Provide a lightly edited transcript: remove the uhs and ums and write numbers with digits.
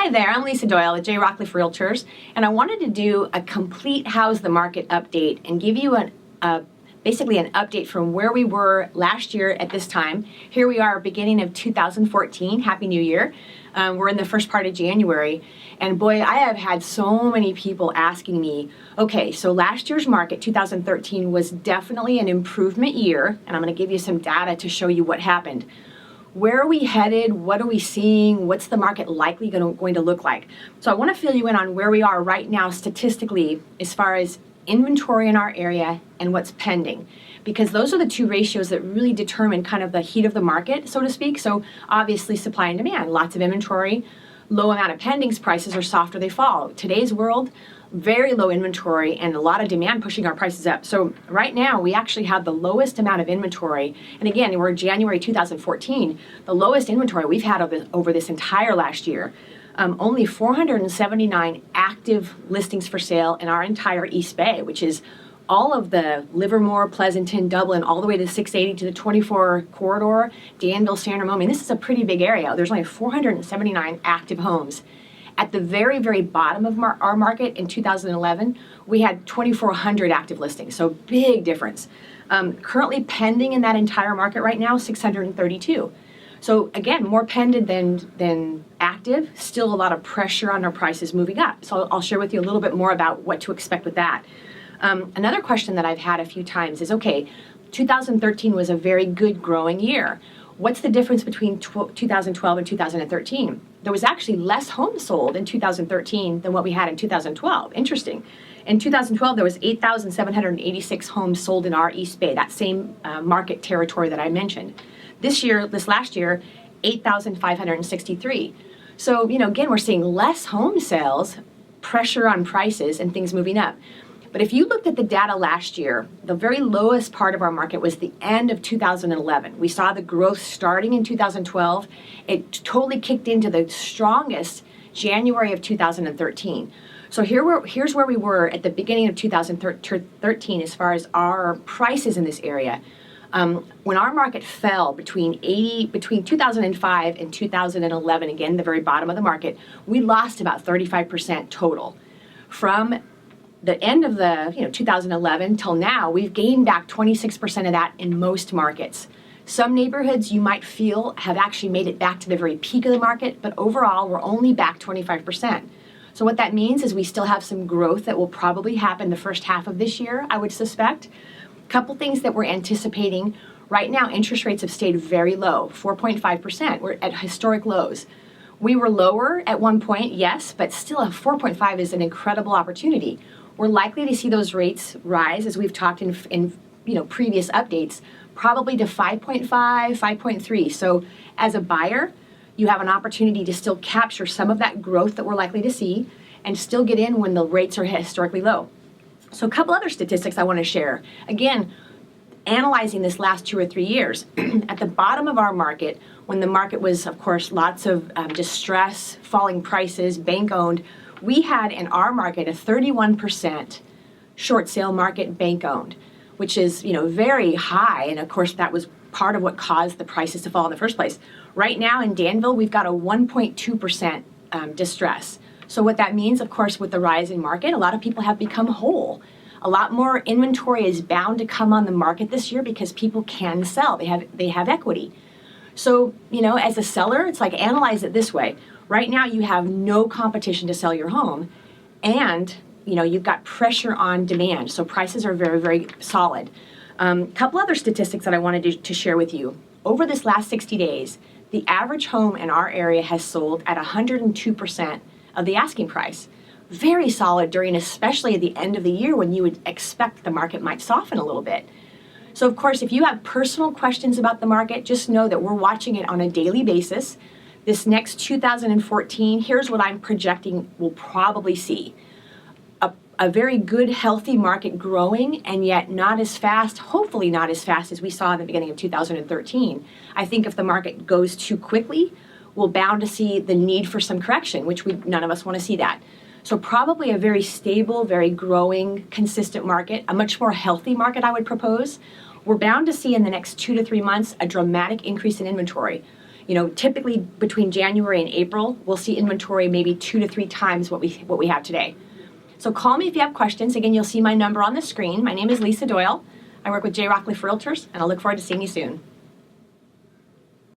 Hi there, I'm Lisa Doyle at Rockcliff Realtors, and I wanted to do a complete How's the Market update and give you basically an update from where we were last year at this time. Here we are, beginning of 2014. Happy New Year. We're in the first part of January, and boy, I have had so many people asking me, okay, so last year's market, 2013, was definitely an improvement year, and I'm going to give you some data to show you what happened. Where are we headed? What are we seeing? What's the market likely going to look like? So I want to fill you in on where we are right now statistically as far as inventory in our area and what's pending, because those are the two ratios that really determine kind of the heat of the market, so to speak. So obviously supply and demand, lots of inventory, low amount of pendings, prices are soft or they fall. Today's world, very low inventory and a lot of demand pushing our prices up. So right now we actually have the lowest amount of inventory. And again, we're January 2014, the lowest inventory we've had over this entire last year. Only 479 active listings for sale in our entire East Bay, which is all of the Livermore, Pleasanton, Dublin, all the way to 680 to the 24 corridor, Danville, San Ramon. I mean, this is a pretty big area. There's only 479 active homes. At the very, very bottom of our market in 2011, we had 2,400 active listings, so big difference. Currently pending in that entire market right now, 632. So again, more pended than active, still a lot of pressure on our prices moving up. So I'll share with you a little bit more about what to expect with that. Another question that I've had a few times is, okay, 2013 was a very good growing year. What's the difference between 2012 and 2013? There was actually less homes sold in 2013 than what we had in 2012. Interesting. In 2012, there was 8,786 homes sold in our East Bay, that same market territory that I mentioned. This last year, 8,563. So, again, we're seeing less home sales, pressure on prices, and things moving up. But if you looked at the data last year, the very lowest part of our market was the end of 2011. We saw the growth starting in 2012. It totally kicked into the strongest January of 2013. So here's where we were at the beginning of 2013 as far as our prices in this area. When our market fell between 2005 and 2011, again, the very bottom of the market, we lost about 35% total. From the end of 2011 till now, we've gained back 26% of that in most markets. Some neighborhoods you might feel have actually made it back to the very peak of the market, but overall we're only back 25%. So what that means is we still have some growth that will probably happen the first half of this year, I would suspect. A couple things that we're anticipating. Right now, interest rates have stayed very low, 4.5%. We're at historic lows. We were lower at one point, yes, but still a 4.5 is an incredible opportunity. We're likely to see those rates rise, as we've talked in previous updates, probably to 5.5, 5.3. So as a buyer, you have an opportunity to still capture some of that growth that we're likely to see and still get in when the rates are historically low. So a couple other statistics I want to share. Again, analyzing this last 2 or 3 years, at the bottom of our market, when the market was, of course, lots of distress, falling prices, bank-owned, we had in our market a 31% short sale market bank-owned, which is very high, and of course that was part of what caused the prices to fall in the first place. Right now in Danville, we've got a 1.2% distress. So what that means, of course, with the rise in market, a lot of people have become whole. A lot more inventory is bound to come on the market this year because people can sell. They have equity. So, as a seller, it's like analyze it this way. Right now you have no competition to sell your home, and you've got pressure on demand. So prices are very, very solid. Couple other statistics that I wanted to share with you. Over this last 60 days, the average home in our area has sold at 102% of the asking price. Very solid especially at the end of the year when you would expect the market might soften a little bit. So of course, if you have personal questions about the market, just know that we're watching it on a daily basis. This next 2014, here's what I'm projecting we'll probably see. A very good, healthy market growing, and yet not as fast, hopefully not as fast as we saw at the beginning of 2013. I think if the market goes too quickly, we're bound to see the need for some correction, which none of us want to see that. So probably a very stable, very growing, consistent market, a much more healthy market I would propose. We're bound to see in the next 2 to 3 months a dramatic increase in inventory. Typically between January and April, we'll see inventory maybe 2 to 3 times what we have today. So call me if you have questions. Again, you'll see my number on the screen. My name is Lisa Doyle. I work with Rockcliff Realtors, and I look forward to seeing you soon.